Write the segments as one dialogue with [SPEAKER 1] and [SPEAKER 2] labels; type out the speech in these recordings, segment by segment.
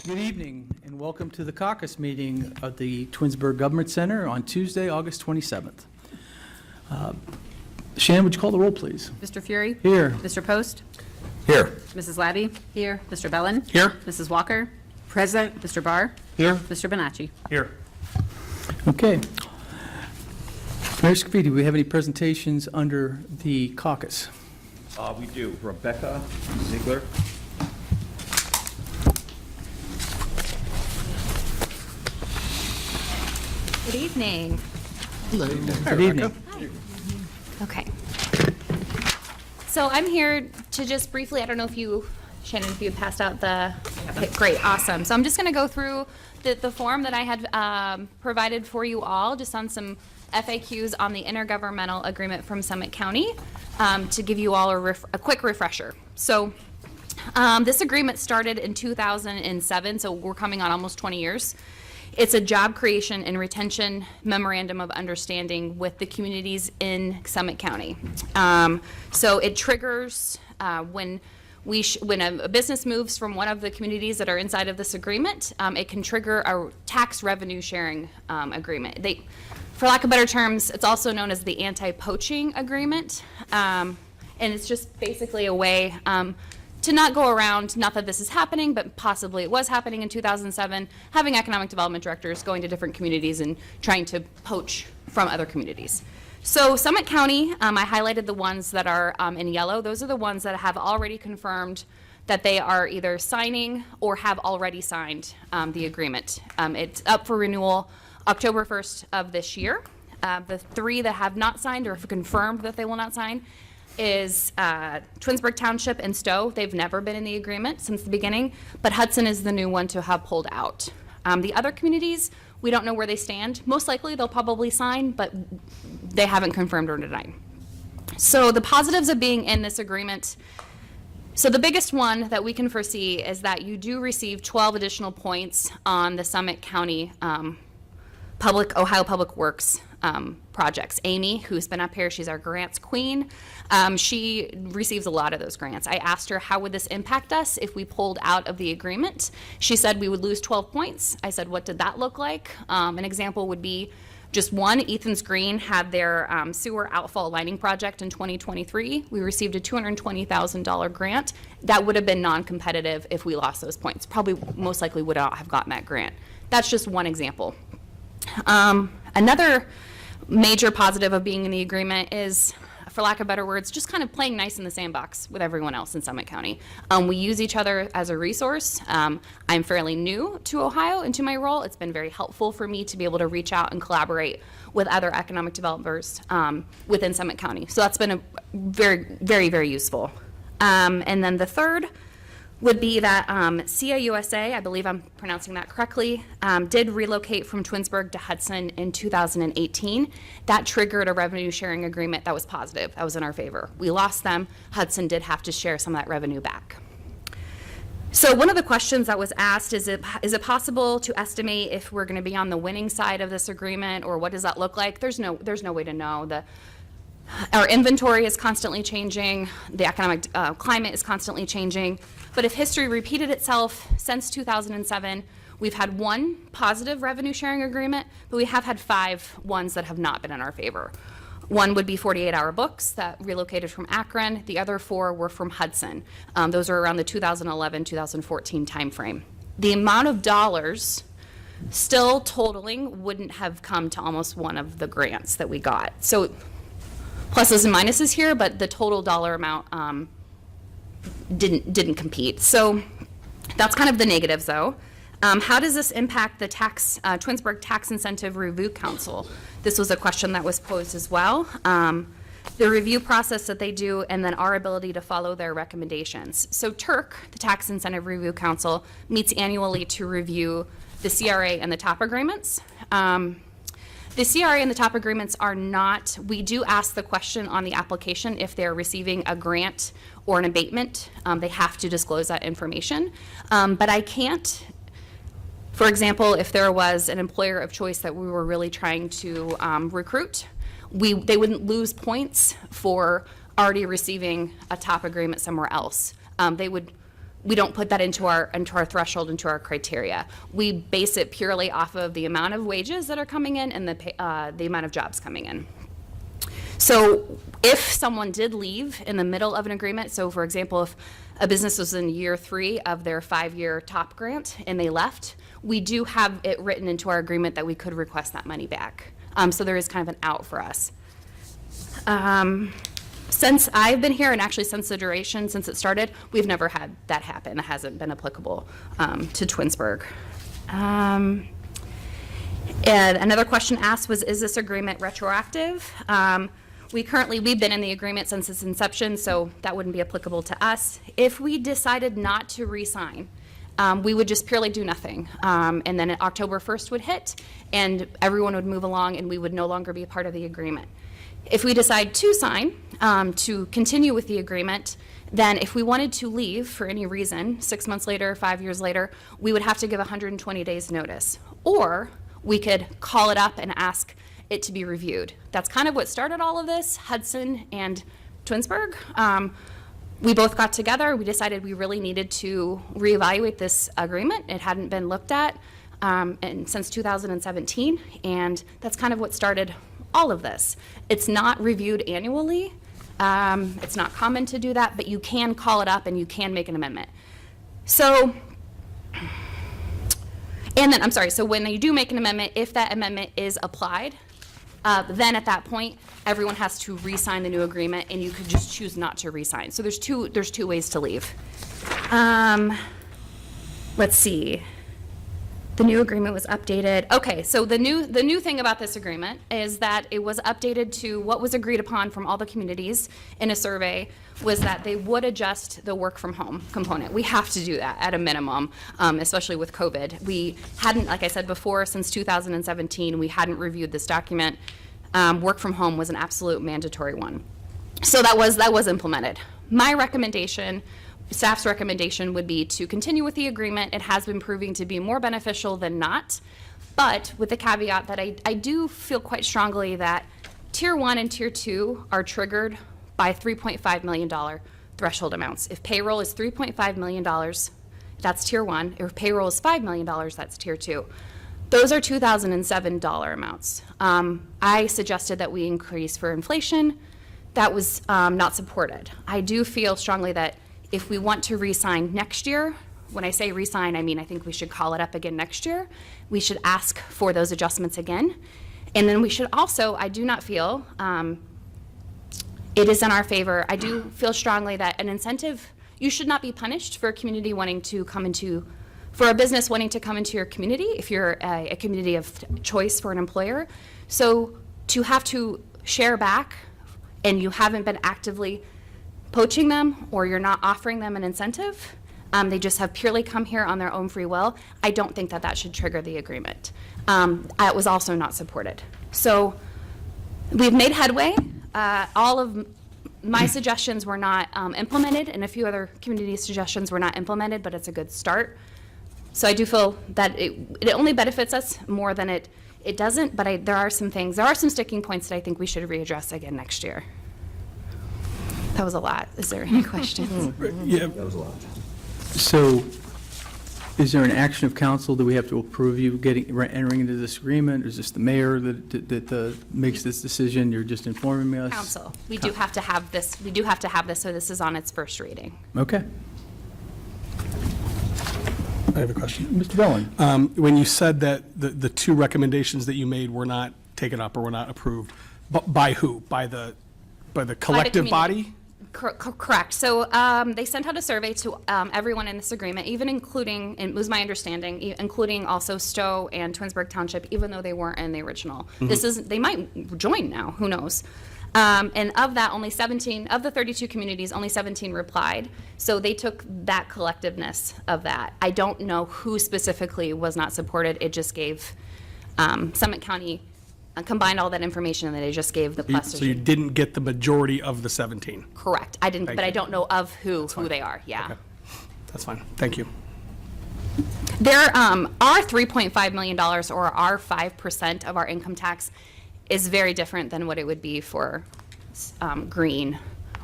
[SPEAKER 1] Good evening and welcome to the Caucus meeting of the Twinsburg Government Center on Tuesday, August 27th. Shannon, would you call the roll, please?
[SPEAKER 2] Mr. Fury?
[SPEAKER 1] Here.
[SPEAKER 2] Mr. Post?
[SPEAKER 3] Here.
[SPEAKER 2] Mrs. Labby? Here. Mr. Bellin?
[SPEAKER 3] Here.
[SPEAKER 2] Mrs. Walker? Present. Mr. Barr?
[SPEAKER 3] Here.
[SPEAKER 2] Mr. Bonacci?
[SPEAKER 3] Here.
[SPEAKER 1] Okay. Mayor Scafidi, do we have any presentations under the caucus?
[SPEAKER 3] We do. Rebecca Ziegler.
[SPEAKER 4] Good evening.
[SPEAKER 1] Good evening.
[SPEAKER 4] Okay. So I'm here to just briefly, I don't know if you, Shannon, if you passed out the, okay, great, awesome. So I'm just going to go through the form that I had provided for you all, just on some FAQs on the intergovernmental agreement from Summit County, to give you all a quick refresher. So this agreement started in 2007, so we're coming on almost 20 years. It's a job creation and retention memorandum of understanding with the communities in Summit County. So it triggers when a business moves from one of the communities that are inside of this agreement, it can trigger a tax revenue sharing agreement. For lack of better terms, it's also known as the anti-poaching agreement. And it's just basically a way to not go around, not that this is happening, but possibly it was happening in 2007, having economic development directors going to different communities and trying to poach from other communities. So Summit County, I highlighted the ones that are in yellow. Those are the ones that have already confirmed that they are either signing or have already signed the agreement. It's up for renewal October 1st of this year. The three that have not signed or have confirmed that they will not sign is Twinsburg Township and Stowe. They've never been in the agreement since the beginning, but Hudson is the new one to have pulled out. The other communities, we don't know where they stand. Most likely they'll probably sign, but they haven't confirmed or denied. So the positives of being in this agreement, so the biggest one that we can foresee is that you do receive 12 additional points on the Summit County Ohio Public Works projects. Amy, who's been up here, she's our grants queen. She receives a lot of those grants. I asked her, how would this impact us if we pulled out of the agreement? She said we would lose 12 points. I said, what did that look like? An example would be just one. Ethan's Green had their sewer outfall lining project in 2023. We received a $220,000 grant. That would have been non-competitive if we lost those points. Probably most likely would not have gotten that grant. That's just one example. Another major positive of being in the agreement is, for lack of better words, just kind of playing nice in the sandbox with everyone else in Summit County. We use each other as a resource. I'm fairly new to Ohio and to my role. It's been very helpful for me to be able to reach out and collaborate with other economic developers within Summit County. So that's been a very, very, very useful. And then the third would be that CAUSA, I believe I'm pronouncing that correctly, did relocate from Twinsburg to Hudson in 2018. That triggered a revenue sharing agreement that was positive. That was in our favor. We lost them. Hudson did have to share some of that revenue back. So one of the questions that was asked is it possible to estimate if we're going to be on the winning side of this agreement, or what does that look like? There's no way to know. Our inventory is constantly changing. The economic climate is constantly changing. But if history repeated itself since 2007, we've had one positive revenue sharing agreement, but we have had 5 ones that have not been in our favor. One would be 48-Hour Books that relocated from Akron. The other 4 were from Hudson. Those are around the 2011-2014 timeframe. The amount of dollars still totaling wouldn't have come to almost one of the grants that we got. So pluses and minuses here, but the total dollar amount didn't compete. So that's kind of the negatives, though. How does this impact the Twinsburg Tax Incentive Review Council? This was a question that was posed as well. The review process that they do, and then our ability to follow their recommendations. So TIRC, the Tax Incentive Review Council, meets annually to review the CRA and the TOP agreements. The CRA and the TOP agreements are not, we do ask the question on the application if they're receiving a grant or an abatement. They have to disclose that information. But I can't, for example, if there was an employer of choice that we were really trying to recruit, they wouldn't lose points for already receiving a TOP agreement somewhere else. They would we don't put that into our threshold, into our criteria. We base it purely off of the amount of wages that are coming in and the amount of jobs coming in. So if someone did leave in the middle of an agreement, so for example, if a business was in year 3 of their 5-year top grant and they left, we do have it written into our agreement that we could request that money back. So there is kind of an out for us. Since I've been here, and actually since the duration, since it started, we've never had that happen. It hasn't been applicable to Twinsburg. And another question asked was, is this agreement retroactive? We've been in the agreement since its inception, so that wouldn't be applicable to us. If we decided not to re-sign, we would just purely do nothing. And then October 1st would hit, and everyone would move along, and we would no longer be a part of the agreement. If we decide to sign, to continue with the agreement, then if we wanted to leave for any reason, 6 months later, 5 years later, we would have to give 120 days notice. Or we could call it up and ask it to be reviewed. That's kind of what started all of this, Hudson and Twinsburg. We both got together, we decided we really needed to reevaluate this agreement. It hadn't been looked at since 2017, and that's kind of what started all of this. It's not reviewed annually. It's not common to do that, but you can call it up and you can make an amendment. So when you do make an amendment, if that amendment is applied, then at that point, everyone has to re-sign the new agreement, and you could just choose not to re-sign. So there's two ways to leave. Let's see. The new agreement was updated. Okay, so the new thing about this agreement is that it was updated to what was agreed upon from all the communities in a survey, was that they would adjust the work from home component. We have to do that at a minimum, especially with COVID. We hadn't, like I said before, since 2017, we hadn't reviewed this document. Work from home was an absolute mandatory one. So that was implemented. My recommendation, staff's recommendation, would be to continue with the agreement. It has been proving to be more beneficial than not, but with the caveat that I do feel quite strongly that Tier 1 and Tier 2 are triggered by $3.5 million threshold amounts. If payroll is $3.5 million, that's Tier 1. If payroll is $5 million, that's Tier 2. Those are 2007 dollar amounts. I suggested that we increase for inflation. That was not supported. I do feel strongly that if we want to re-sign next year, when I say re-sign, I mean I think we should call it up again next year. We should ask for those adjustments again. And then we should also, I do not feel, it is in our favor, I do feel strongly that an incentive, you should not be punished for a community wanting to come into, for a business wanting to come into your community if you're a community of choice for an employer. So to have to share back and you haven't been actively poaching them, or you're not offering them an incentive, they just have purely come here on their own free will, I don't think that should trigger the agreement. It was also not supported. So we've made headway. All of my suggestions were not implemented, and a few other community suggestions were not implemented, but it's a good start. So I do feel that it only benefits us more than it doesn't, but there are some sticking points that I think we should readdress again next year. That was a lot. Is there any questions?
[SPEAKER 5] Yeah.
[SPEAKER 3] That was a lot.
[SPEAKER 1] So is there an action of council? Do we have to approve you entering into this agreement? Or is this the mayor that makes this decision? You're just informing us?
[SPEAKER 4] Council. We do have to have this. We do have to have this, so this is on its first reading.
[SPEAKER 1] Okay.
[SPEAKER 5] I have a question.
[SPEAKER 1] Mr. Bellin?
[SPEAKER 5] When you said that the two recommendations that you made were not taken up or were not approved, by who? By the collective body?
[SPEAKER 4] Correct. So they sent out a survey to everyone in this agreement, even including, and it was my understanding, including also Stowe and Twinsburg Township, even though they weren't in the original. They might join now, who knows? And of that, only 17, of the 32 communities, only 17 replied. So they took that collectiveness of that. I don't know who specifically was not supported. It just gave Summit County, combined all that information, and then it just gave the plus.
[SPEAKER 5] So you didn't get the majority of the 17?
[SPEAKER 4] Correct. I didn't,
[SPEAKER 5] Thank
[SPEAKER 4] but
[SPEAKER 5] you.
[SPEAKER 4] I don't know of who
[SPEAKER 5] fine.
[SPEAKER 4] they are. Yeah.
[SPEAKER 5] Okay. That's fine. Thank you.
[SPEAKER 4] There our $3.5 million, or our 5% of our income tax, is very different than what it would be for Greene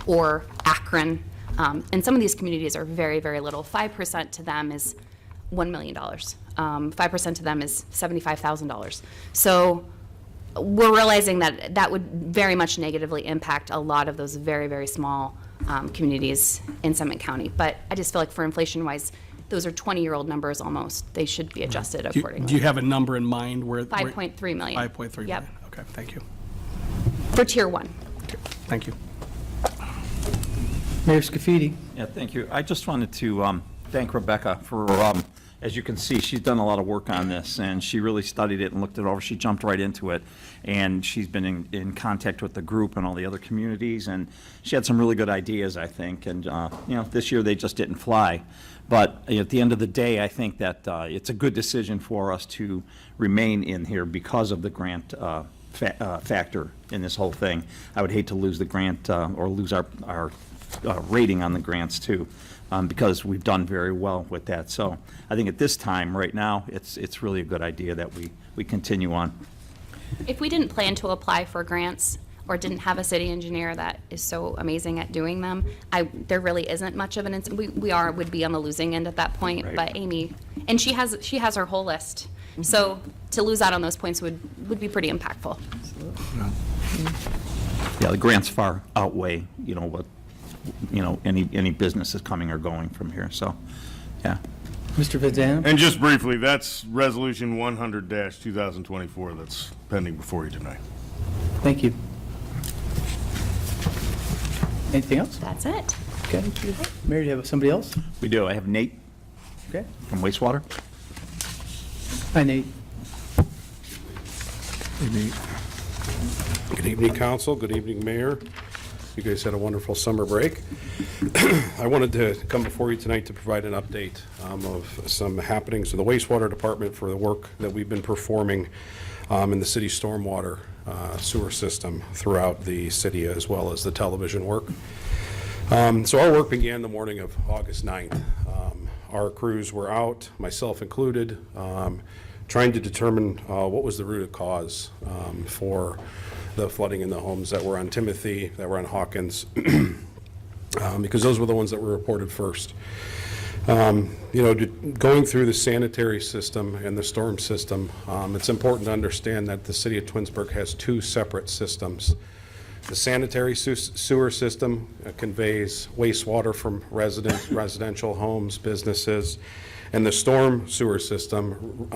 [SPEAKER 4] or Akron. And some of these communities are very, very little. 5% to them is $1 million. 5% to them is $75,000. So we're realizing that that would very much negatively impact a lot of those very, very small communities in Summit County. But I just feel like for inflation-wise, those are 20-year-old numbers almost. They should be adjusted accordingly.
[SPEAKER 5] Do you have a number in mind where?
[SPEAKER 4] 5.3 million.
[SPEAKER 5] 5.3 million.
[SPEAKER 4] Yep.
[SPEAKER 5] Okay, thank you.
[SPEAKER 4] For Tier 1.
[SPEAKER 5] Okay, thank you.
[SPEAKER 1] Mayor Scafidi.
[SPEAKER 3] Yeah, thank you. I just wanted to thank Rebecca for, as you can see, she's done a lot of work on this, and she really studied it and looked it over. She jumped right into it, and she's been in contact with the group and all the other communities, and she had some really good ideas, I think, and, this year they just didn't fly. But at the end of the day, I think that it's a good decision for us to remain in here because of the grant factor in this whole thing. I would hate to lose the grant or lose our rating on the grants too, because we've done very well with that. So I think at this time, right now, it's really a good idea that we continue on.
[SPEAKER 4] If we didn't plan to apply for grants or didn't have a city engineer that is so amazing at doing them, there really isn't much of an, would be on the losing end at that point.
[SPEAKER 3] Right.
[SPEAKER 4] But Amy, and she has her whole list. So to lose out on those points would be pretty impactful.
[SPEAKER 3] Yeah, the grants far outweigh, what, any businesses coming or going from here. So, yeah.
[SPEAKER 1] Mr. Vazan.
[SPEAKER 6] And just briefly, that's Resolution 100-2024 that's pending before you tonight.
[SPEAKER 1] Thank you. Anything else?
[SPEAKER 4] That's it.
[SPEAKER 1] Okay. Mayor, do you have somebody else?
[SPEAKER 3] We do. I have Nate
[SPEAKER 1] Okay.
[SPEAKER 3] from wastewater.
[SPEAKER 1] Hi, Nate.
[SPEAKER 7] Good evening, council. Good evening, mayor. You guys had a wonderful summer break. I wanted to come before you tonight to provide an update of some happenings in the wastewater department for the work that we've been performing in the city stormwater sewer system throughout the city, as well as the television work. So our work began the morning of August 9th. Our crews were out, myself included, trying to determine what was the root cause for the flooding in the homes that were on Timothy, that were on Hawkins, because those were the ones that were reported first. Going through the sanitary system and the storm system, it's important to understand that the city of Twinsburg has two separate systems. The sanitary sewer system conveys wastewater from residential homes, businesses, and the storm sewer system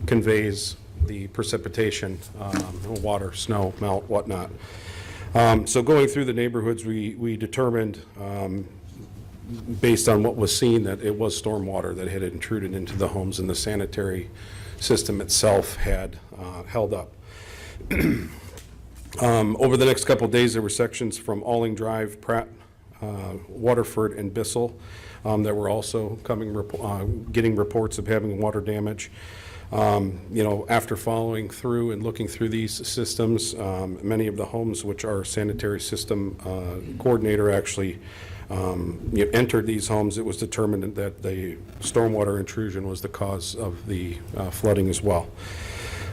[SPEAKER 7] conveys the precipitation, water, snow, melt, whatnot. So going through the neighborhoods, we determined, based on what was seen, that it was stormwater that had intruded into the homes, and the sanitary system itself had held up. Over the next couple of days, there were sections from Alling Drive, Pratt, Waterford, and Bissell that were also getting reports of having water damage. After following through and looking through these systems, many of the homes which our sanitary system coordinator actually entered these homes, it was determined that the stormwater intrusion was the cause of the flooding as well.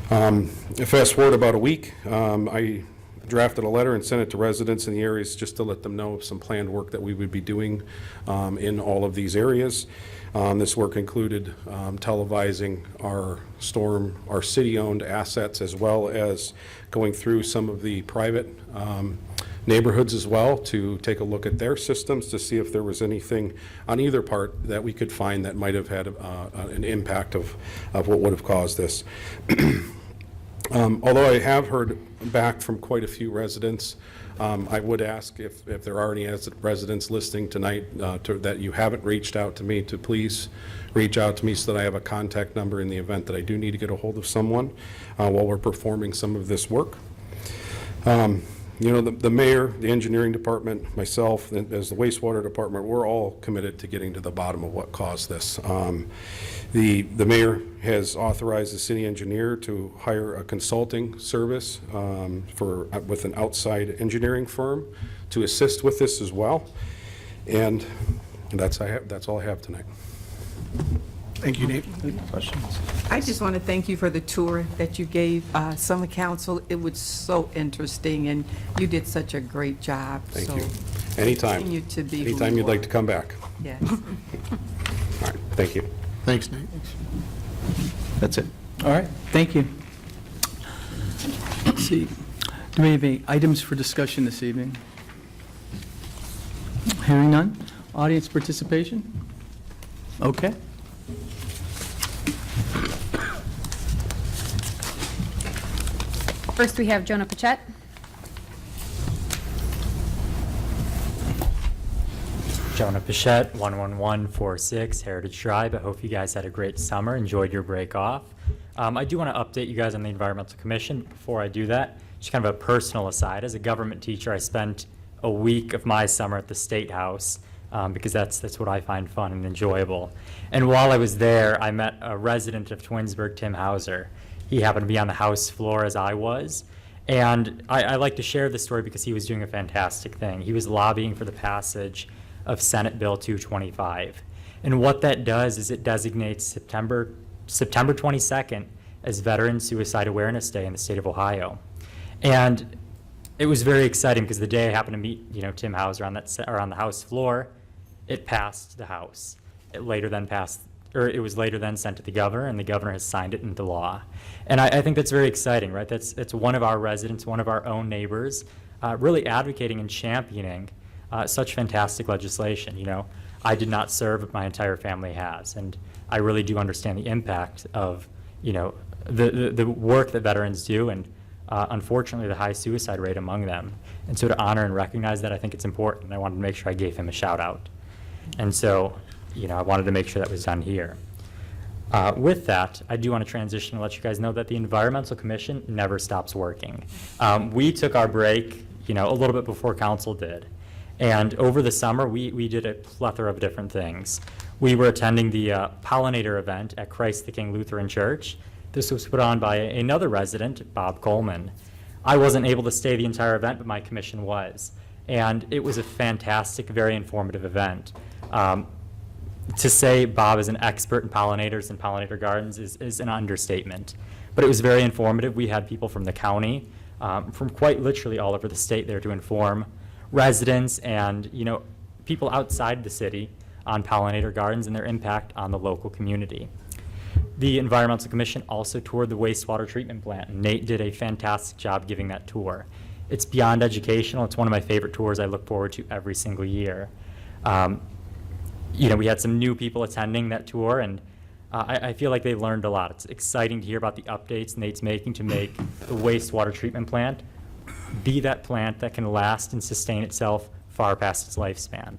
[SPEAKER 7] Fast forward about a week, I drafted a letter and sent it to residents in the areas just to let them know of some planned work that we would be doing in all of these areas. This work included televising our city-owned assets, as well as going through some of the private neighborhoods as well to take a look at their systems to see if there was anything on either part that we could find that might have had an impact of what would have caused this. Although I have heard back from quite a few residents, I would ask if there are any residents listening tonight that you haven't reached out to me, to please reach out to me so that I have a contact number in the event that I do need to get a hold of someone while we're performing some of this work. The mayor, the engineering department, myself, as the wastewater department, we're all committed to getting to the bottom of what caused this. The mayor has authorized the city engineer to hire a consulting service with an outside engineering firm to assist with this as well. And that's all I have tonight.
[SPEAKER 5] Thank you, Nate.
[SPEAKER 3] Questions?
[SPEAKER 8] I just want to thank you for the tour that you gave Summit Council. It was so interesting, and you did such a great job.
[SPEAKER 7] Thank
[SPEAKER 8] So
[SPEAKER 7] you. Anytime.
[SPEAKER 8] Continue to be who
[SPEAKER 7] Anytime
[SPEAKER 8] you
[SPEAKER 7] you'd like
[SPEAKER 8] are.
[SPEAKER 7] to come back.
[SPEAKER 8] Yes.
[SPEAKER 7] All right, thank you.
[SPEAKER 9] Thanks, Nate.
[SPEAKER 1] That's it. All right, thank you. Let's see, do we have any items for discussion this evening? Hearing none. Audience participation? Okay.
[SPEAKER 2] First, we have Jonah Pachette.
[SPEAKER 10] Jonah Pichette, 11146 Heritage Tribe. I hope you guys had a great summer, enjoyed your break off. I do want to update you guys on the Environmental Commission. Before I do that, just kind of a personal aside. As a government teacher, I spent a week of my summer at the State House because that's what I find fun and enjoyable. And while I was there, I met a resident of Twinsburg, Tim Hauser. He happened to be on the House floor as I was. And I like to share this story because he was doing a fantastic thing. He was lobbying for the passage of Senate Bill 225. And what that does is it designates September 22nd as Veteran Suicide Awareness Day in the state of Ohio. And it was very exciting because the day I happened to meet, Tim Hauser on the House floor, it passed the House. It was later then sent to the governor, and the governor has signed it into law. And I think that's very exciting, right? That's one of our residents, one of our own neighbors, really advocating and championing such fantastic legislation. I did not serve, but my entire family has, and I really do understand the impact of, the work that veterans do, and unfortunately the high suicide rate among them. And so to honor and recognize that, I think it's important. I wanted to make sure I gave him a shout out. And so, I wanted to make sure that was done here. With that, I do want to transition and let you guys know that the Environmental Commission never stops working. We took our break, a little bit before council did. And over the summer, we did a plethora of different things. We were attending the pollinator event at Christ the King Lutheran Church. This was put on by another resident, Bob Coleman. I wasn't able to stay the entire event, but my commission was. And it was a fantastic, very informative event. To say Bob is an expert in pollinators and pollinator gardens is an understatement. But it was very informative. We had people from the county, from quite literally all over the state there to inform residents and people outside the city on pollinator gardens and their impact on the local community. The Environmental Commission also toured the wastewater treatment plant, and Nate did a fantastic job giving that tour. It's beyond educational. It's one of my favorite tours I look forward to every single year. We had some new people attending that tour, and I feel like they learned a lot. It's exciting to hear about the updates Nate's making to make the wastewater treatment plant be that plant that can last and sustain itself far past its lifespan.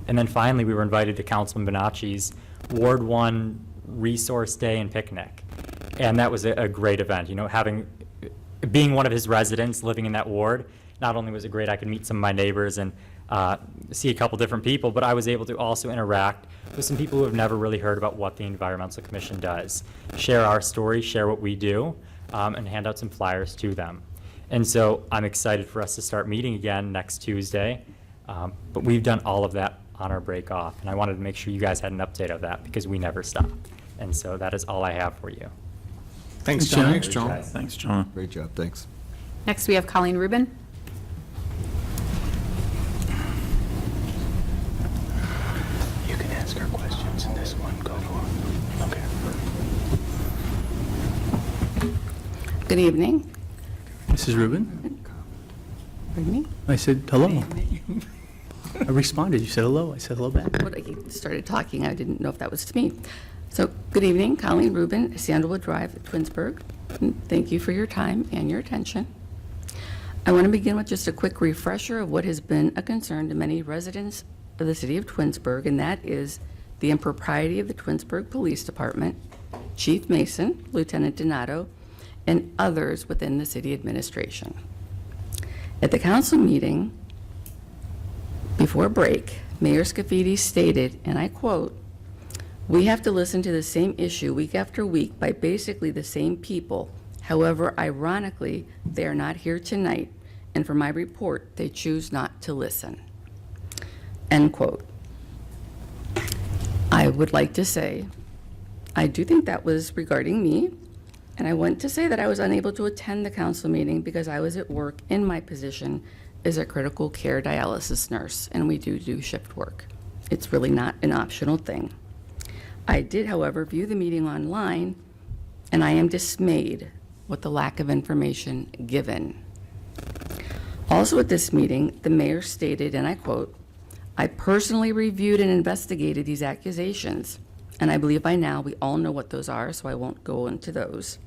[SPEAKER 10] And then finally, we were invited to Councilman Bonacci's Ward 1 Resource Day and Picnic. And that was a great event. Being one of his residents living in that ward, not only was it great I could meet some of my neighbors and see a couple different people, but I was able to also interact with some people who have never really heard about what the Environmental Commission does. Share our story, share what we do, and hand out some flyers to them. And so I'm excited for us to start meeting again next Tuesday, but we've done all of that on our break off, and I wanted to make sure you guys had an update of that because we never stop. And so that is all I have for you.
[SPEAKER 5] Thanks, John.
[SPEAKER 9] Thanks, John.
[SPEAKER 3] Thanks, John.
[SPEAKER 9] Great job, thanks.
[SPEAKER 2] Next, we have Colleen Rubin.
[SPEAKER 1] You can ask her questions in this one. Go for it. Okay.
[SPEAKER 11] Good evening.
[SPEAKER 1] Mrs. Rubin?
[SPEAKER 11] Pardon me?
[SPEAKER 1] I said hello. I responded. You said hello. I said hello back.
[SPEAKER 11] When I started talking, I didn't know if that was to me. So, good evening, Colleen Rubin, Sandalwood Drive, Twinsburg. And thank you for your time and your attention. I want to begin with just a quick refresher of what has been a concern to many residents of the city of Twinsburg, and that is the impropriety of the Twinsburg Police Department, Chief Mason, Lieutenant Donato, and others within the city administration. At the council meeting before break, Mayor Scafidi stated, and I quote, "We have to listen to the same issue week after week by basically the same people. However, ironically, they are not here tonight, and for my report, they choose not to listen." End quote. I would like to say, I do think that was regarding me, and I want to say that I was unable to attend the council meeting because I was at work in my position is a critical care dialysis nurse, and we do shift work. It's really not an optional thing. I did, however, view the meeting online, and I am dismayed with the lack of information given. Also at this meeting, the mayor stated, and I quote, "I personally reviewed and investigated these accusations, and I believe by now we all know what those are, so I won't go into those."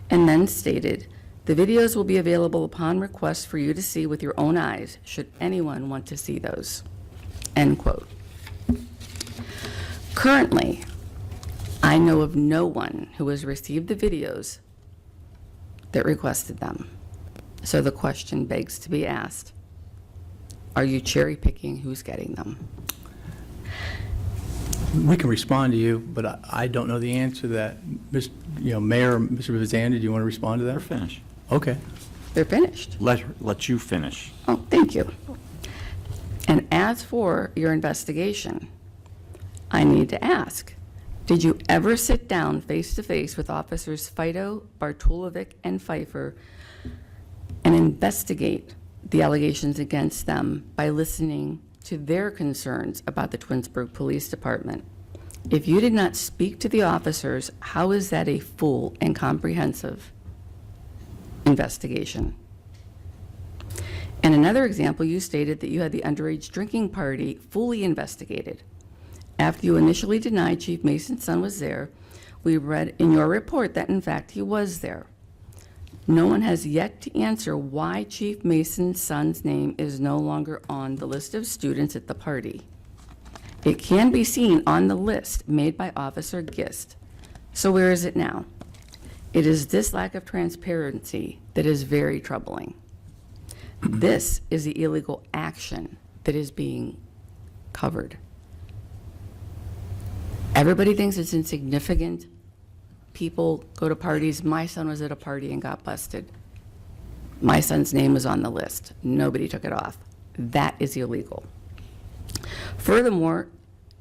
[SPEAKER 11] And then stated, "The videos will be available upon request for you to see with your own eyes, should anyone want to see those." End quote. Currently, I know of no one who has received the videos that requested them. So the question begs to be asked, are you cherry picking who's getting them?
[SPEAKER 1] We can respond to you, but I don't know the answer to that. Mayor, Mr. Vizanda, do you want to respond to that?
[SPEAKER 3] They're finished.
[SPEAKER 1] Okay.
[SPEAKER 11] They're finished.
[SPEAKER 3] Let you finish.
[SPEAKER 11] Oh, thank you. And as for your investigation, I need to ask, did you ever sit down face-to-face with Officers Fido, Bartulovic, and Pfeiffer and investigate the allegations against them by listening to their concerns about the Twinsburg Police Department? If you did not speak to the officers, how is that a full and comprehensive investigation? In another example, you stated that you had the underage drinking party fully investigated. After you initially denied Chief Mason's son was there, we read in your report that in fact he was there. No one has yet to answer why Chief Mason's son's name is no longer on the list of students at the party. It can be seen on the list made by Officer Gist. So where is it now? It is this lack of transparency that is very troubling. This is the illegal action that is being covered. Everybody thinks it's insignificant. People go to parties. My son was at a party and got busted. My son's name was on the list. Nobody took it off. That is illegal. Furthermore,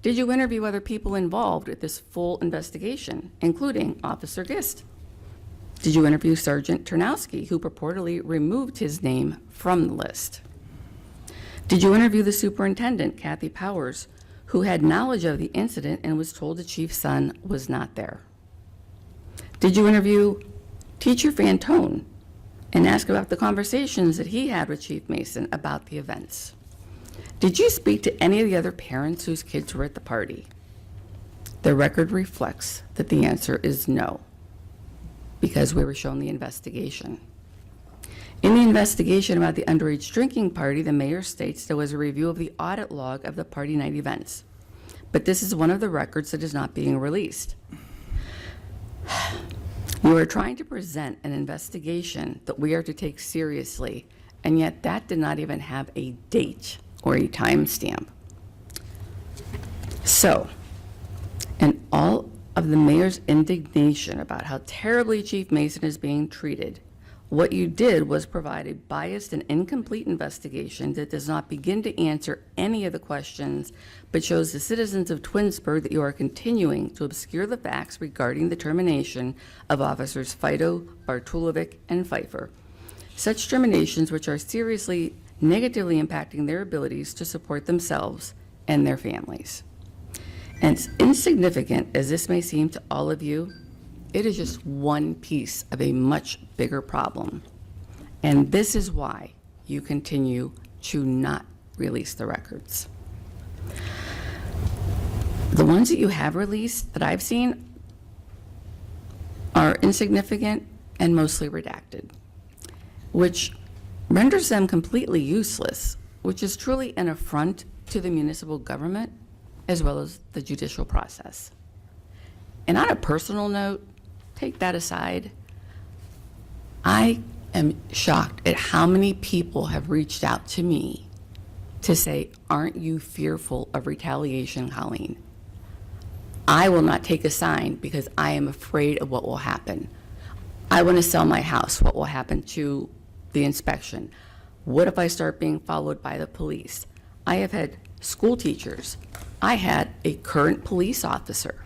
[SPEAKER 11] did you interview other people involved with this full investigation, including Officer Gist? Did you interview Sergeant Ternowski, who purportedly removed his name from the list? Did you interview the superintendent, Kathy Powers, who had knowledge of the incident and was told the chief's son was not there? Did you interview Teacher Fantone and ask about the conversations that he had with Chief Mason about the events? Did you speak to any of the other parents whose kids were at the party? The record reflects that the answer is no, because we were shown the investigation. In the investigation about the underage drinking party, the mayor states there was a review of the audit log of the party night events. But this is one of the records that is not being released. You are trying to present an investigation that we are to take seriously, and yet that did not even have a date or a timestamp. So, in all of the mayor's indignation about how terribly Chief Mason is being treated, what you did was provide a biased and incomplete investigation that does not begin to answer any of the questions, but shows the citizens of Twinsburg that you are continuing to obscure the facts regarding the termination of Officers Fido, Bartulovic, and Pfeiffer. Such terminations which are seriously negatively impacting their abilities to support themselves and their families. And as insignificant as this may seem to all of you, it is just one piece of a much bigger problem. And this is why you continue to not release the records. The ones that you have released that I've seen are insignificant and mostly redacted, which renders them completely useless, which is truly an affront to the municipal government as well as the judicial process. And on a personal note, take that aside, I am shocked at how many people have reached out to me to say, aren't you fearful of retaliation, Colleen? I will not take a sign because I am afraid of what will happen. I want to sell my house. What will happen to the inspection? What if I start being followed by the police? I have had school teachers. I had a current police officer.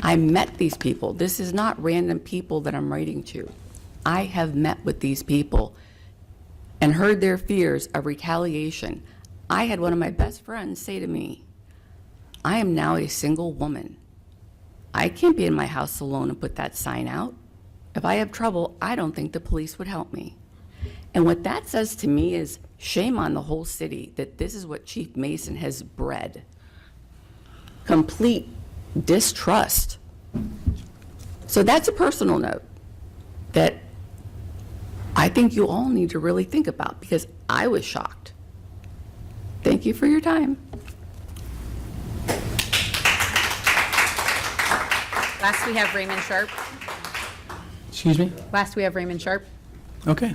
[SPEAKER 11] I met these people. This is not random people that I'm writing to. I have met with these people. and heard their fears of retaliation, I had one of my best friends say to me, I am now a single woman. I can't be in my house alone and put that sign out. If I have trouble, I don't think the police would help me. And what that says to me is shame on the whole city that this is what Chief Mason has bred. Complete distrust. So that's a personal note that I think you all need to really think about, because I was shocked. Thank you for your time.
[SPEAKER 2] Last, we have Raymond Sharp.
[SPEAKER 1] Excuse me?
[SPEAKER 2] Last, we have Raymond Sharp.
[SPEAKER 1] Okay.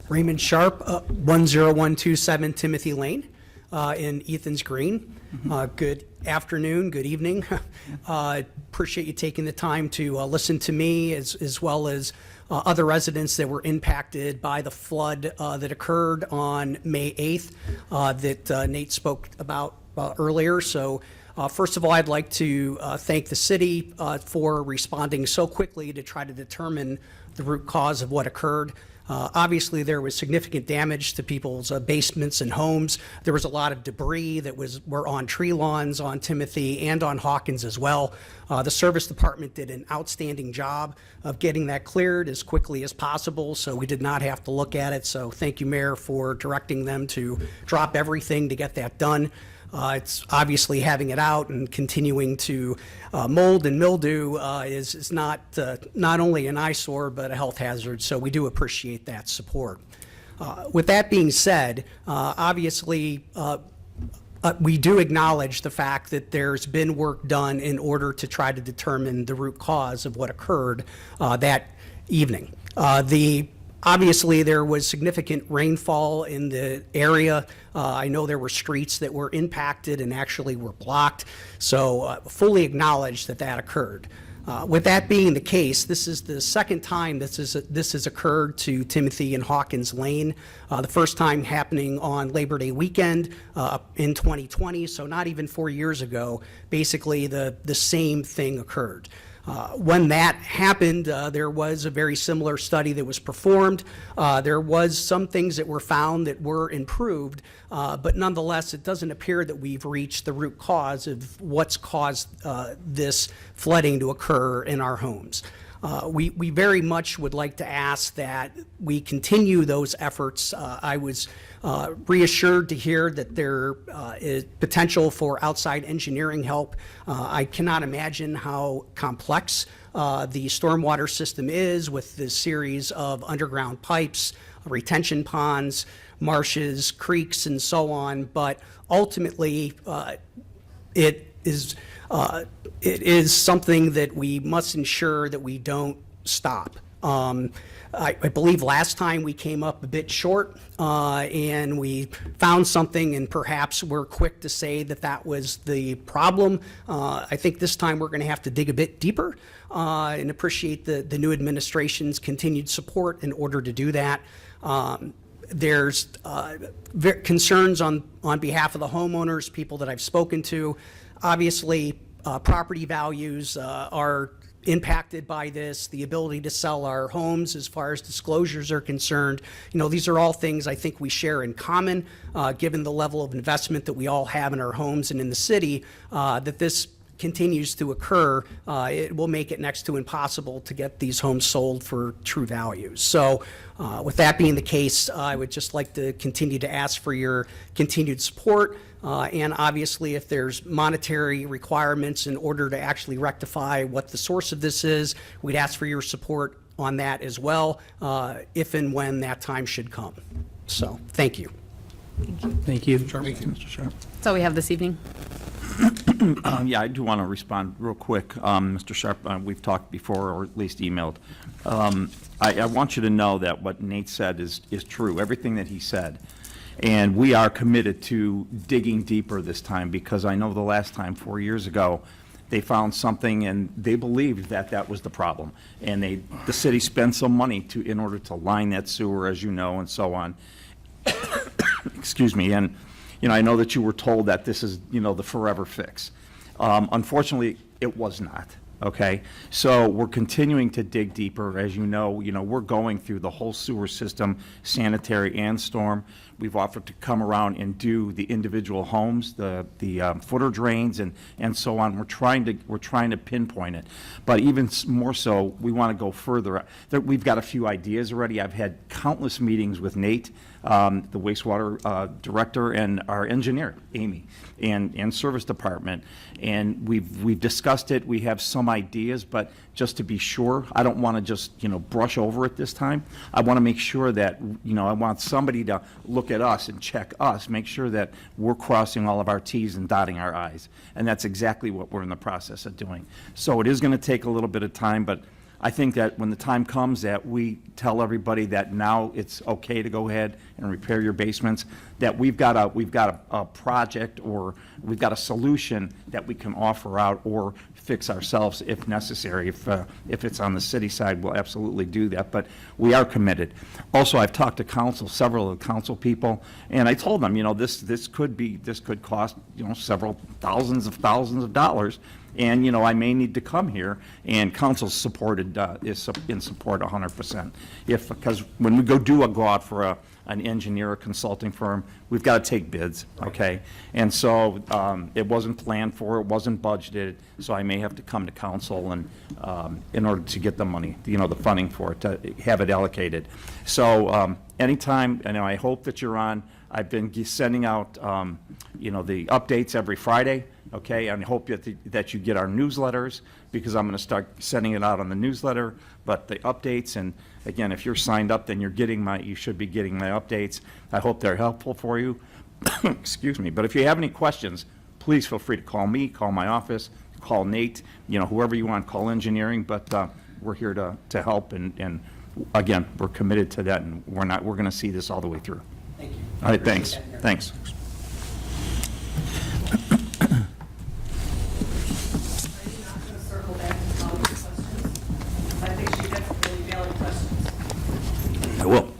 [SPEAKER 9] Raymond Sharp, 10127 Timothy Lane in Ethan's Green. Good afternoon, good evening. Appreciate you taking the time to listen to me as well as other residents that were impacted by the flood that occurred on May 8th that Nate spoke about earlier. So first of all, I'd like to thank the city for responding so quickly to try to determine the root cause of what occurred. Obviously, there was significant damage to people's basements and homes. There was a lot of debris that were on tree lawns on Timothy and on Hawkins as well. The service department did an outstanding job of getting that cleared as quickly as possible, so we did not have to look at it. So thank you, Mayor, for directing them to drop everything to get that done. It's obviously having it out and continuing to mold and mildew is not only an eyesore but a health hazard, so we do appreciate that support. With that being said, obviously we do acknowledge the fact that there's been work done in order to try to determine the root cause of what occurred that evening. Obviously, there was significant rainfall in the area. I know there were streets that were impacted and actually were blocked, so fully acknowledge that that occurred. With that being the case, this is the second time this has occurred to Timothy and Hawkins Lane. The first time happening on Labor Day weekend in 2020, so not even 4 years ago, basically the same thing occurred. When that happened, there was a very similar study that was performed. There was some things that were found that were improved, but nonetheless, it doesn't appear that we've reached the root cause of what's caused this flooding to occur in our homes. We very much would like to ask that we continue those efforts. I was reassured to hear that there is potential for outside engineering help. I cannot imagine how complex the stormwater system is with this series of underground pipes, retention ponds, marshes, creeks, and so on, but ultimately it is something that we must ensure that we don't stop. I believe last time we came up a bit short and we found something and perhaps we're quick to say that that was the problem. I think this time we're going to have to dig a bit deeper and appreciate the new administration's continued support in order to do that. There's concerns on behalf of the homeowners, people that I've spoken to. Obviously, property values are impacted by this, the ability to sell our homes as far as disclosures are concerned. You know, these are all things I think we share in common, given the level of investment that we all have in our homes and in the city, that this continues to occur, it will make it next to impossible to get these homes sold for true value. So with that being the case, I would just like to continue to ask for your continued support. And obviously, if there's monetary requirements in order to actually rectify what the source of this is, we'd ask for your support on that as well, if and when that time should come. So, thank you.
[SPEAKER 1] Thank you.
[SPEAKER 3] Mr. Sharp.
[SPEAKER 2] That's all we have this evening.
[SPEAKER 3] Yeah, I do want to respond real quick. Mr. Sharp, we've talked before, or at least emailed. I want you to know that what Nate said is true, everything that he said. And we are committed to digging deeper this time, because I know the last time, 4 years ago, they found something and they believed that that was the problem. And the city spent some money in order to line that sewer, as you know, and so on. Excuse me. And, you know, I know that you were told that this is, you know, the forever fix. Unfortunately, it was not. Okay, so we're continuing to dig deeper. As you know, we're going through the whole sewer system, sanitary and storm. We've offered to come around and do the individual homes, the footer drains, and so on. We're trying to pinpoint it, but even more so, we want to go further. We've got a few ideas already. I've had countless meetings with Nate, the wastewater director, and our engineer, Amy, and service department, and we've discussed it. We have some ideas, but just to be sure, I don't want to just brush over it this time. I want to make sure that I want somebody to look at us and check us, make sure that we're crossing all of our T's and dotting our I's, and that's exactly what we're in the process of doing. So it is going to take a little bit of time, but I think that when the time comes that we tell everybody that now it's okay to go ahead and repair your basements, that we've got a project, or we've got a solution that we can offer out or fix ourselves if necessary. If it's on the city side, we'll absolutely do that, but we are committed. Also, I've talked to several of the council people, and I told them, this could cost, several thousands of dollars. And, I may need to come here, and council's supported, is in support 100%. Because when we go out for an engineer or consulting firm, we've got to take bids, okay? And so it wasn't planned for, it wasn't budgeted, so I may have to come to council and in order to get the money, the funding for it, to have it allocated. So anytime, I hope that you're on. I've been sending out, the updates every Friday. Okay, and I hope that you get our newsletters, because I'm going to start sending it out on the newsletter. But the updates, and again, if you're signed up, then you should be getting my updates. I hope they're helpful for you. Excuse me. But if you have any questions, please feel free to call me, call my office, call Nate, whoever you want, call engineering. But we're here to help, and again, we're committed to that, and we're going to see this all the way through.
[SPEAKER 9] Thank you.
[SPEAKER 3] All right, thanks. Thanks. I will.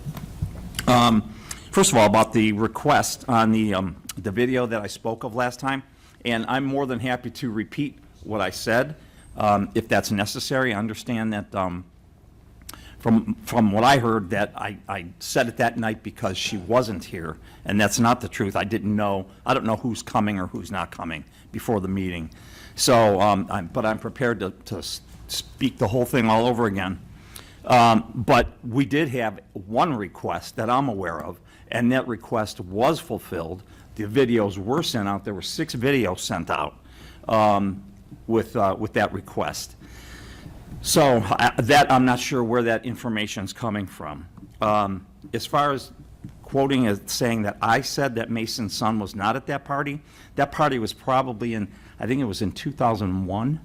[SPEAKER 3] First of all, about the request on the video that I spoke of last time, and I'm more than happy to repeat what I said if that's necessary. I understand that from what I heard, that I said it that night because she wasn't here, and that's not the truth. I don't know who's coming or who's not coming before the meeting. So, but I'm prepared to speak the whole thing all over again. But we did have one request that I'm aware of, and that request was fulfilled. The videos were sent out. There were 6 videos sent out with that request. So that I'm not sure where that information's coming from. As far as quoting as saying that I said that Mason's son was not at that party was probably I think it was in 2001.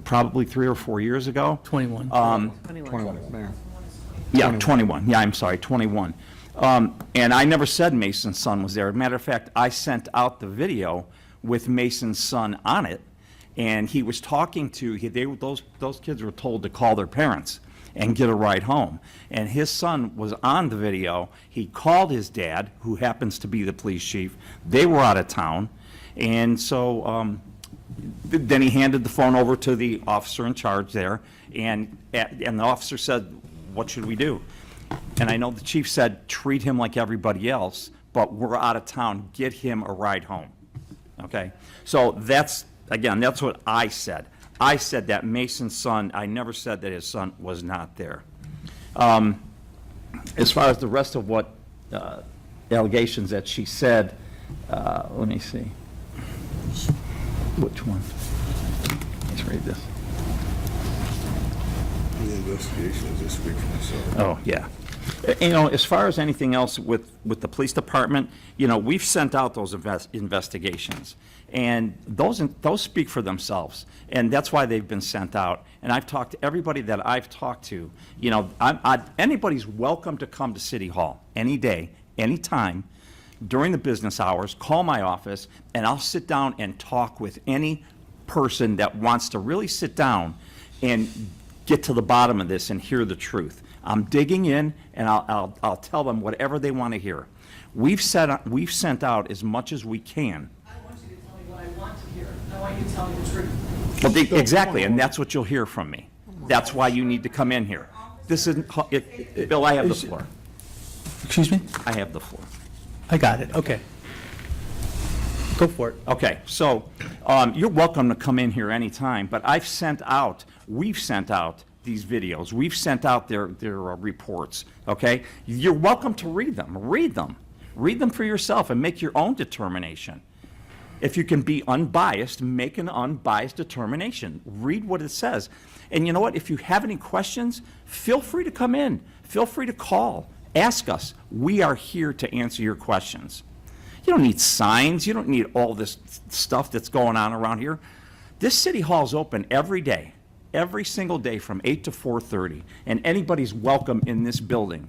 [SPEAKER 3] Probably 3 or 4 years ago.
[SPEAKER 1] 21.
[SPEAKER 8] 21.
[SPEAKER 7] Mayor.
[SPEAKER 3] Yeah, 21. Yeah, I'm sorry, 21. And I never said Mason's son was there. As a matter of fact, I sent out the video with Mason's son on it, and he was talking to, those kids were told to call their parents and get a ride home. And his son was on the video. He called his dad, who happens to be the police chief. They were out of town, and so then he handed the phone over to the officer in charge there, and the officer said, "What should we do?" And I know the chief said, "Treat him like everybody else, but we're out of town. Get him a ride home." Okay? So that's what I said. I said that Mason's son, I never said that his son was not there. As far as the rest of what allegations that she said, let me see. Which one? Let's read this.
[SPEAKER 6] The investigation is just speak for itself.
[SPEAKER 3] Oh, yeah. As far as anything else with the police department, we've sent out those investigations, and those speak for themselves, and that's why they've been sent out. And I've talked to everybody that I've talked to. Anybody's welcome to come to City Hall any day, any time, during the business hours. Call my office, and I'll sit down and talk with any person that wants to really sit down and get to the bottom of this and hear the truth. I'm digging in, and I'll tell them whatever they want to hear. We've sent out as much as we can.
[SPEAKER 8] I want you to tell me what I want to hear, not
[SPEAKER 9] want you to tell me the truth.
[SPEAKER 3] Well, exactly, and that's what you'll hear from me. That's why you need to come in here. This isn't, Bill, I have the floor.
[SPEAKER 1] Excuse me?
[SPEAKER 3] I have the floor.
[SPEAKER 1] I got it, okay. Go for it.
[SPEAKER 3] Okay, so you're welcome to come in here anytime, but we've sent out these videos. We've sent out their reports, okay? You're welcome to read them. Read them. Read them for yourself and make your own determination. If you can be unbiased, make an unbiased determination. Read what it says. And you know what? If you have any questions, feel free to come in. Feel free to call. Ask us. We are here to answer your questions. You don't need signs. You don't need all this stuff that's going on around here. This city hall is open every day, every single day from 8 to 4:30, and anybody's welcome in this building.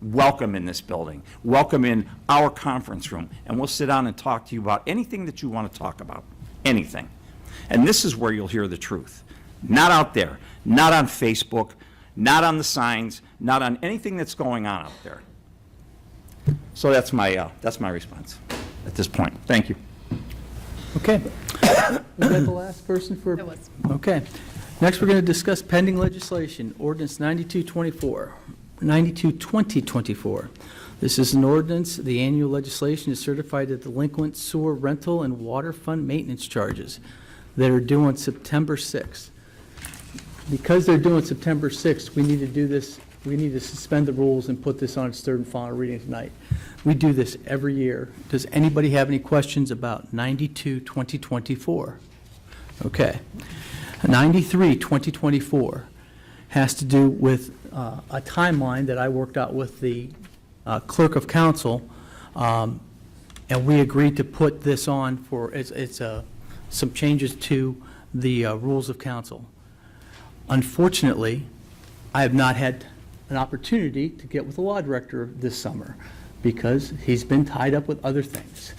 [SPEAKER 3] Welcome in this building. Welcome in our conference room, and we'll sit down and talk to you about anything that you want to talk about, anything. And this is where you'll hear the truth. Not out there, not on Facebook, not on the signs, not on anything that's going on out there. So that's my response at this point. Thank you.
[SPEAKER 1] Okay. Was that the last person for?
[SPEAKER 2] That was.
[SPEAKER 1] Okay. Next, we're going to discuss pending legislation, Ordinance 92-2024. This is an ordinance. The annual legislation is certified that delinquent sewer rental and water fund maintenance charges that are due on September 6th. Because they're due on September 6th, we need to do this. We need to suspend the rules and put this on its third and final reading tonight. We do this every year. Does anybody have any questions about 92-2024? Okay. 93-2024 has to do with a timeline that I worked out with the clerk of council, and we agreed to put this on for some changes to the rules of council. Unfortunately, I have not had an opportunity to get with the law director this summer because he's been tied up with other things.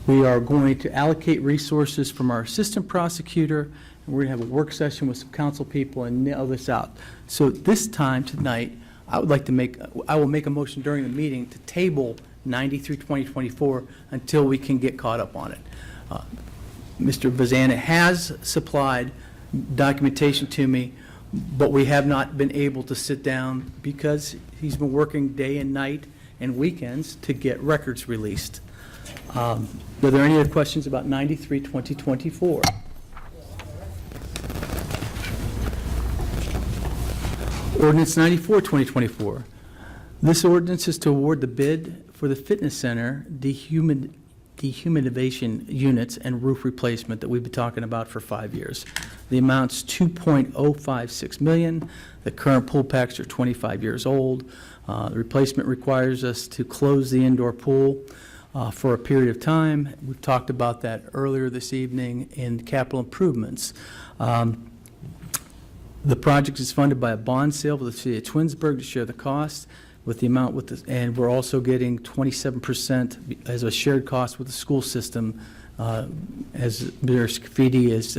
[SPEAKER 1] We are going to allocate resources from our assistant prosecutor, and we're going to have a work session with some council people and nail this out. So this time tonight, I will make a motion during the meeting to table 93-2024 until we can get caught up on it. Mr. Vazana has supplied documentation to me, but we have not been able to sit down because he's been working day and night and weekends to get records released. Are there any other questions about 93-2024? Ordinance 94-2024. This ordinance is to award the bid for the fitness center dehumidation units and roof replacement that we've been talking about for 5 years. The amount's $2.056 million. The current pool packs are 25 years old. The replacement requires us to close the indoor pool for a period of time. We've talked about that earlier this evening in capital improvements. The project is funded by a bond sale with the city of Twinsburg to share the cost with the amount and we're also getting 27% as a shared cost with the school system as Mr. Scafidi has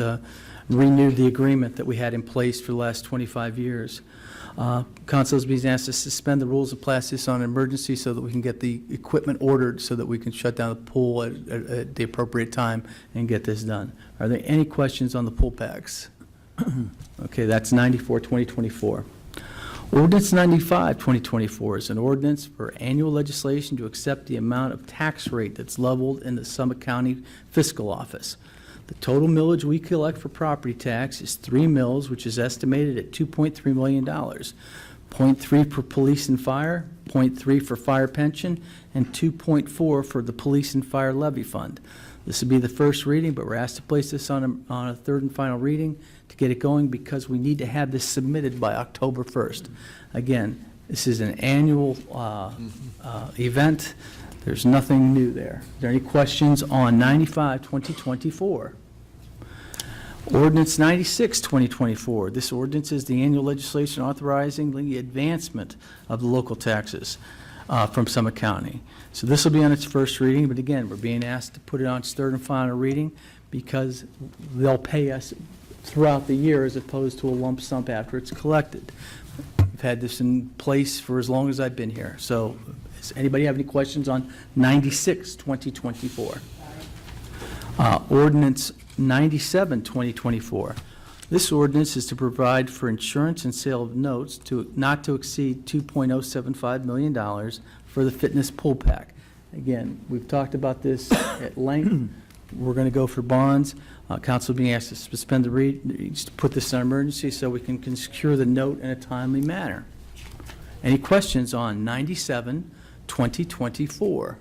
[SPEAKER 1] renewed the agreement that we had in place for the last 25 years. Council has been asked to suspend the rules and pass this on emergency so that we can get the equipment ordered so that we can shut down the pool at the appropriate time and get this done. Are there any questions on the pool packs? Okay, that's 94-2024. Ordinance 95-2024 is an ordinance for annual legislation to accept the amount of tax rate that's leveled in the Summit County Fiscal Office. The total millage we collect for property tax is 3 mills, which is estimated at $2.3 million. 0.3 for police and fire, 0.3 for fire pension, and 2.4 for the police and fire levy fund. This will be the first reading, but we're asked to place this on a third and final reading to get it going because we need to have this submitted by October 1st. Again, this is an annual event. There's nothing new there. Are there any questions on 95-2024? Ordinance 96-2024. This ordinance is the annual legislation authorizing the advancement of the local taxes from Summit County. So this will be on its first reading, but again, we're being asked to put it on its third and final reading because they'll pay us throughout the year as opposed to a lump sum after it's collected. We've had this in place for as long as I've been here. So does anybody have any questions on 96-2024? Ordinance 97, 2024. This ordinance is to provide for insurance and sale of notes not to exceed $2.075 million for the fitness pool pack. Again, we've talked about this at length. We're going to go for bonds. Council being asked to suspend the readings to put this on emergency so we can secure the note in a timely manner. Any questions on 97, 2024?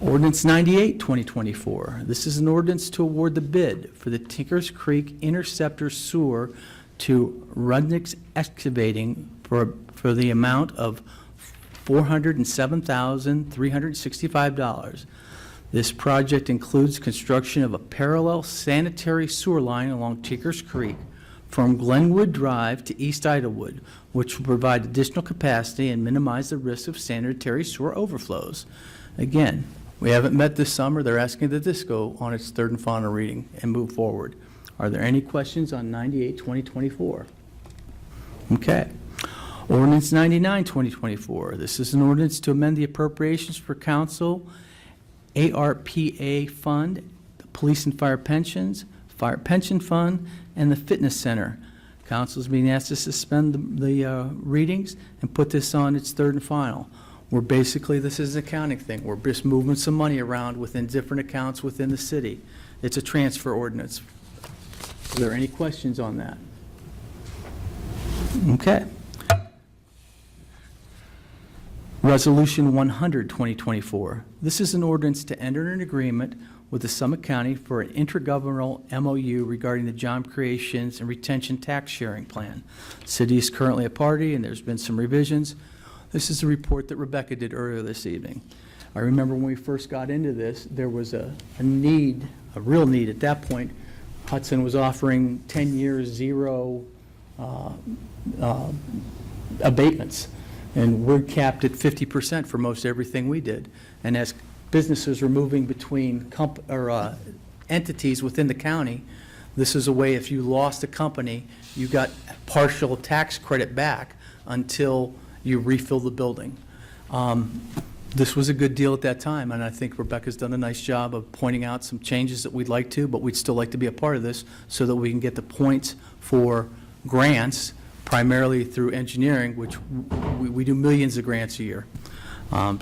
[SPEAKER 1] Ordinance 98, 2024. This is an ordinance to award the bid for the Tinkers Creek Interceptor Sewer to Rudnick's Excavating for the amount of $407,365. This project includes construction of a parallel sanitary sewer line along Tinkers Creek from Glenwood Drive to East Idlewood, which will provide additional capacity and minimize the risk of sanitary sewer overflows. Again, we haven't met this summer. They're asking that this go on its third and final reading and move forward. Are there any questions on 98, 2024? Okay. Ordinance 99, 2024. This is an ordinance to amend the appropriations for council, ARPA fund, the police and fire pensions, fire pension fund, and the fitness center. Council is being asked to suspend the readings and put this on its third and final. This is an accounting thing. We're just moving some money around within different accounts within the city. It's a transfer ordinance. Are there any questions on that? Okay. Resolution 100, 2024. This is an ordinance to enter an agreement with the Summit County for an intergovernmental MOU regarding the job creations and retention tax sharing plan. The city is currently a party, and there's been some revisions. This is a report that Rebecca did earlier this evening. I remember when we first got into this, there was a need, a real need at that point. Hudson was offering 10 years, zero abatements, and we're capped at 50% for most everything we did. And as businesses were moving between entities within the county, this is a way, if you lost a company, you got partial tax credit back until you refill the building. This was a good deal at that time, and I think Rebecca's done a nice job of pointing out some changes that we'd like to, but we'd still like to be a part of this so that we can get the points for grants, primarily through engineering, which we do millions of grants a year.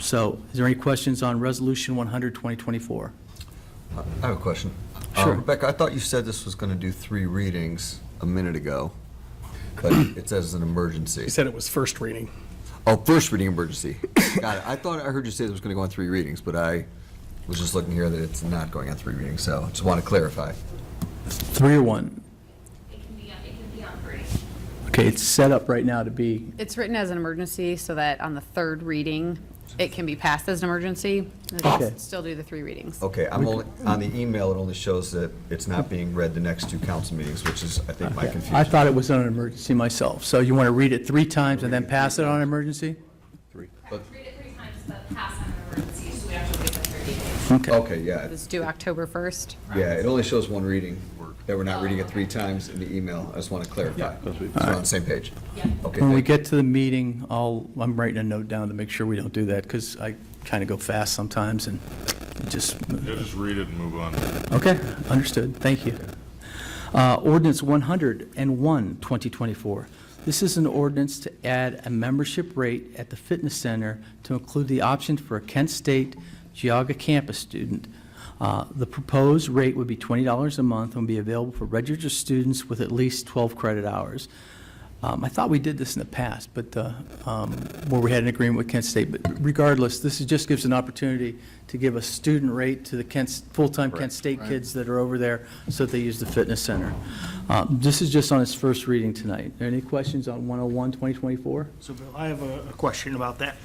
[SPEAKER 1] So is there any questions on Resolution 100, 2024?
[SPEAKER 12] I have a question.
[SPEAKER 1] Sure.
[SPEAKER 12] Rebecca, I thought you said this was going to do 3 readings a minute ago, but it says an emergency.
[SPEAKER 5] He said it was first reading.
[SPEAKER 12] Oh, first reading emergency. Got it. I thought I heard you say it was going to go on 3 readings, but I was just looking here that it's not going on 3 readings, so just want to clarify.
[SPEAKER 1] 3 or 1?
[SPEAKER 4] It can be on 3.
[SPEAKER 1] Okay, it's set up right now to be,
[SPEAKER 2] It's written as an emergency so that on the third reading, it can be passed as an emergency.
[SPEAKER 1] Okay.
[SPEAKER 2] Still do the 3 readings.
[SPEAKER 12] Okay, I'm only, on the email, it only shows that it's not being read the next 2 council meetings, which is, I think, my confusion.
[SPEAKER 1] I thought it was on an emergency myself. So you want to read it 3 times and then pass it on emergency?
[SPEAKER 4] Read it 3 times, but pass on an emergency, so we have to wait the 30 days.
[SPEAKER 1] Okay.
[SPEAKER 12] Okay, yeah.
[SPEAKER 2] It's due October 1st.
[SPEAKER 12] Yeah, it only shows 1 reading, that we're not reading it 3 times in the email. I just want to clarify. So we're on the same page. Okay,
[SPEAKER 1] When we
[SPEAKER 12] thank you.
[SPEAKER 1] get to the meeting, I'm writing a note down to make sure we don't do that, because I kind of go fast sometimes and just,
[SPEAKER 6] Yeah, just read it and move on.
[SPEAKER 1] okay, understood, thank you. Ordinance 101, 2024. This is an ordinance to add a membership rate at the fitness center to include the option for a Kent State Geauga campus student. The proposed rate would be $20 a month and be available for registered students with at least 12 credit hours. I thought we did this in the past, but where we had an agreement with Kent State. But regardless, this just gives an opportunity to give a student rate to the full-time Kent State kids that are over there so that they use the fitness center. This is just on its first reading tonight. Are there any questions on 101, 2024?
[SPEAKER 13] So Bill, I have a question about that.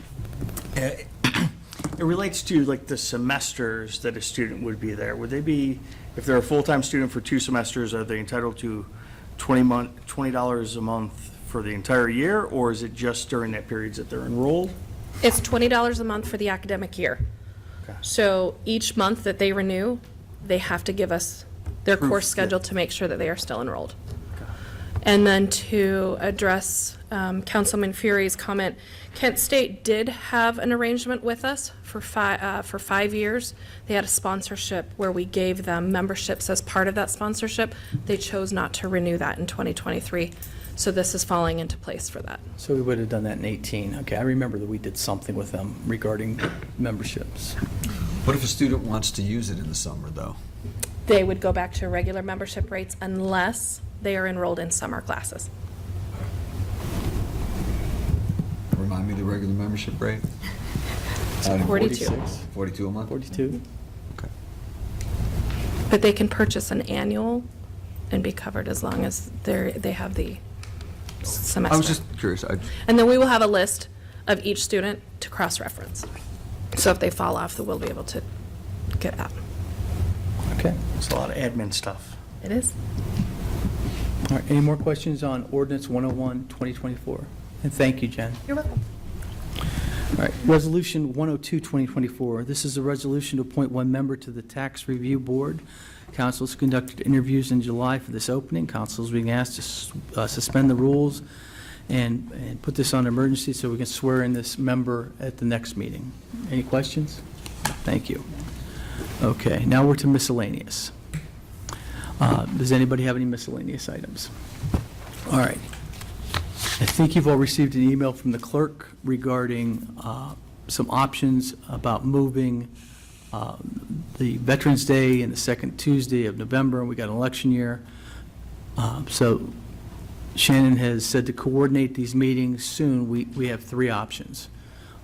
[SPEAKER 13] It relates to like the semesters that a student would be there. Would they be, if they're a full-time student for 2 semesters, are they entitled to $20 a month for the entire year, or is it just during that periods that they're enrolled?
[SPEAKER 14] It's $20 a month for the academic year.
[SPEAKER 13] Okay.
[SPEAKER 14] So each month that they renew, they have to give us their
[SPEAKER 13] Proof,
[SPEAKER 14] course
[SPEAKER 13] yeah.
[SPEAKER 14] schedule to make sure that they are still enrolled. And then to address Councilman Fury's comment, Kent State did have an arrangement with us for 5 years. They had a sponsorship where we gave them memberships as part of that sponsorship. They chose not to renew that in 2023. So this is falling into place for that.
[SPEAKER 1] So we would have done that in 18. Okay, I remember that we did something with them regarding memberships.
[SPEAKER 12] What if a student wants to use it in the summer, though?
[SPEAKER 14] They would go back to regular membership rates unless they are enrolled in summer classes.
[SPEAKER 12] Remind me the regular membership rate?
[SPEAKER 14] 42.
[SPEAKER 12] 42 a month?
[SPEAKER 1] 42?
[SPEAKER 12] Okay.
[SPEAKER 14] But they can purchase an annual and be covered as long as they have the semester.
[SPEAKER 12] I was just curious.
[SPEAKER 14] And then we will have a list of each student to cross-reference. So if they fall off, then we'll be able to get that.
[SPEAKER 1] Okay.
[SPEAKER 13] It's a lot of admin stuff.
[SPEAKER 14] It is.
[SPEAKER 1] All right, any more questions on ordinance 101, 2024? And thank you, Jen.
[SPEAKER 14] You're welcome.
[SPEAKER 1] All right, Resolution 102, 2024. This is a resolution to appoint one member to the Tax Review Board. Council's conducted interviews in July for this opening. Council is being asked to suspend the rules and put this on emergency so we can swear in this member at the next meeting. Any questions? Thank you. Okay, now we're to miscellaneous. Does anybody have any miscellaneous items? All right. I think you've all received an email from the clerk regarding some options about moving the Veterans Day and the second Tuesday of November, and we got an election year. So Shannon has said to coordinate these meetings soon. We have 3 options.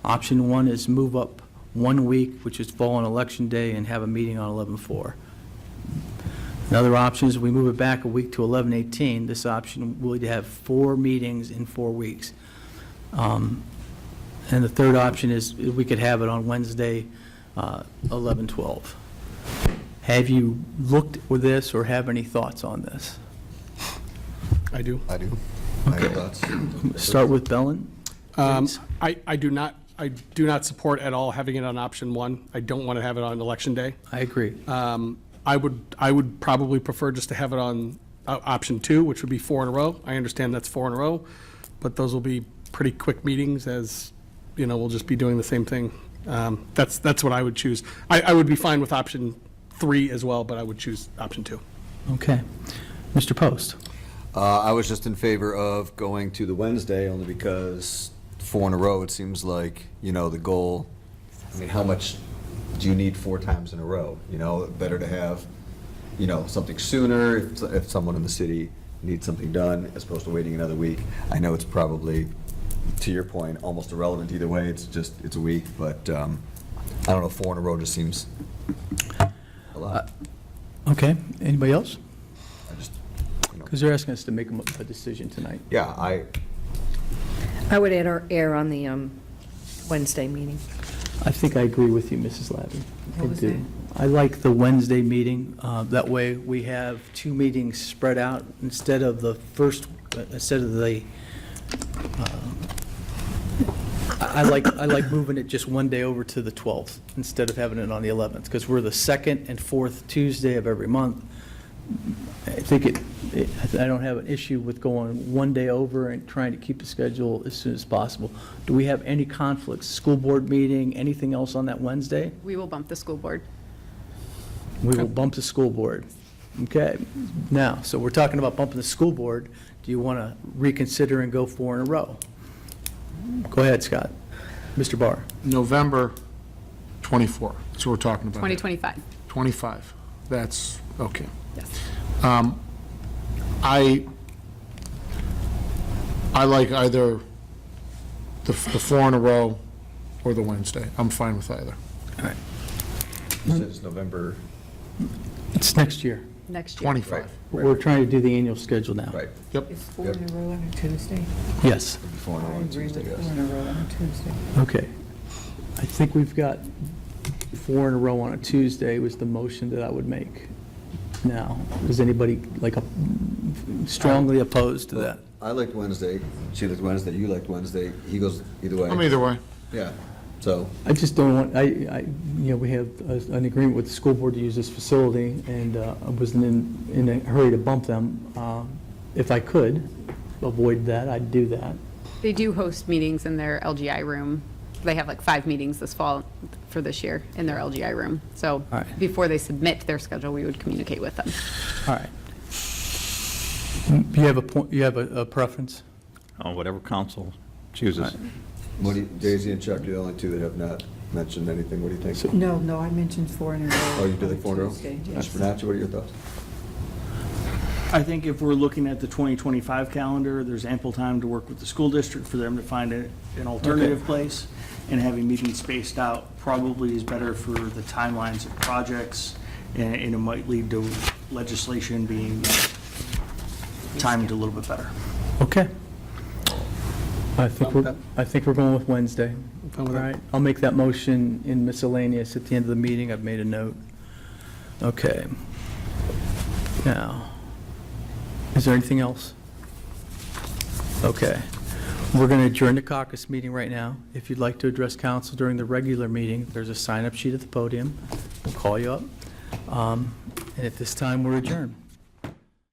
[SPEAKER 1] Option 1 is move up 1 week, which is fall on election day, and have a meeting on 11/4. Another option is we move it back a week to 11/18. This option will have 4 meetings in 4 weeks. And the third option is we could have it on Wednesday, 11/12. Have you looked with this or have any thoughts on this?
[SPEAKER 5] I do.
[SPEAKER 12] I do. I have
[SPEAKER 1] Okay.
[SPEAKER 12] thoughts.
[SPEAKER 1] Start with Bellin. please.
[SPEAKER 5] I do not support at all having it on option 1. I don't want to have it on election day.
[SPEAKER 1] I agree.
[SPEAKER 5] I would probably prefer just to have it on option 2, which would be 4 in a row. I understand that's 4 in a row, but those will be pretty quick meetings, as, you know, we'll just be doing the same thing. That's what I would choose. I would be fine with option 3 as well, but I would choose option 2.
[SPEAKER 1] Okay. Mr. Post.
[SPEAKER 12] I was just in favor of going to the Wednesday, only because 4 in a row, it seems like, you know, the goal, I mean, how much do you need 4 times in a row? You know, better to have, you know, something sooner if someone in the city needs something done, as opposed to waiting another week. I know it's probably, to your point, almost irrelevant either way. It's a week, but I don't know, 4 in a row just seems a lot.
[SPEAKER 1] Okay. Anybody else?
[SPEAKER 12] I just, you know,
[SPEAKER 1] Because they're asking us to make a decision tonight.
[SPEAKER 12] yeah,
[SPEAKER 15] I would err on the Wednesday meeting.
[SPEAKER 1] I think I agree with you, Mrs. Labby.
[SPEAKER 15] What was that?
[SPEAKER 1] I like the Wednesday meeting. That way, we have 2 meetings spread out instead of the first, I like moving it just one day over to the 12th instead of having it on the 11th, because we're the 2nd and 4th Tuesday of every month. I think I don't have an issue with going one day over and trying to keep the schedule as soon as possible. Do we have any conflicts? School board meeting, anything else on that Wednesday?
[SPEAKER 2] We will bump the school board.
[SPEAKER 1] We will bump the school board. Okay. Now, so we're talking about bumping the school board. Do you want to reconsider and go 4 in a row? Go ahead, Scott. Mr. Barr.
[SPEAKER 16] November 24, that's what we're talking about.
[SPEAKER 2] 2025.
[SPEAKER 16] 25, that's, okay.
[SPEAKER 2] Yes.
[SPEAKER 16] I like either the 4 in a row or the Wednesday. I'm fine with either.
[SPEAKER 1] All right.
[SPEAKER 12] you said it's November,
[SPEAKER 1] It's next year.
[SPEAKER 2] Next year.
[SPEAKER 16] 25.
[SPEAKER 1] We're trying to do the annual schedule now.
[SPEAKER 12] right?
[SPEAKER 16] Yep.
[SPEAKER 15] Is 4 in a row on a Tuesday?
[SPEAKER 1] Yes.
[SPEAKER 12] 4 in a row
[SPEAKER 15] I
[SPEAKER 12] on
[SPEAKER 15] agree
[SPEAKER 12] Tuesday,
[SPEAKER 15] with
[SPEAKER 12] yes.
[SPEAKER 15] 4 in a row on a Tuesday.
[SPEAKER 1] Okay. I think we've got 4 in a row on a Tuesday was the motion that I would make. Now, is anybody strongly opposed to that?
[SPEAKER 12] I liked Wednesday, she liked Wednesday, you liked Wednesday, he goes either way.
[SPEAKER 16] I'm either way.
[SPEAKER 12] Yeah, so,
[SPEAKER 1] I just don't want, we have an agreement with the school board to use this facility, and I wasn't in a hurry to bump them. if I could avoid that, I'd do that.
[SPEAKER 2] They do host meetings in their LGI room. They have like 5 meetings this fall for this year in their LGI room. So
[SPEAKER 1] All right.
[SPEAKER 2] before they submit their schedule, we would communicate with them.
[SPEAKER 1] All right. You have a point, you have a preference?
[SPEAKER 3] Whatever council chooses.
[SPEAKER 12] What do you, Daisy and Chuck, you're the only two that have not mentioned anything. What do you think?
[SPEAKER 15] No, I mentioned 4 in a row.
[SPEAKER 12] Oh, you did like 4 in a row?
[SPEAKER 15] Tuesday,
[SPEAKER 12] Mr.
[SPEAKER 15] yes.
[SPEAKER 12] Bonacci, what are your thoughts?
[SPEAKER 13] I think if we're looking at the 2025 calendar, there's ample time to work with the school district for them to find an alternative place. And having meetings spaced out probably is better for the timelines of projects, and it might lead to legislation being timed a little bit better.
[SPEAKER 1] Okay. I think we're going with Wednesday. All right. I'll make that motion in miscellaneous at the end of the meeting. I've made a note. Okay. Now, is there anything else? Okay. We're going to adjourn the caucus meeting right now. If you'd like to address council during the regular meeting, there's a sign-up sheet at the podium. We'll call you up. And at this time, we're adjourned.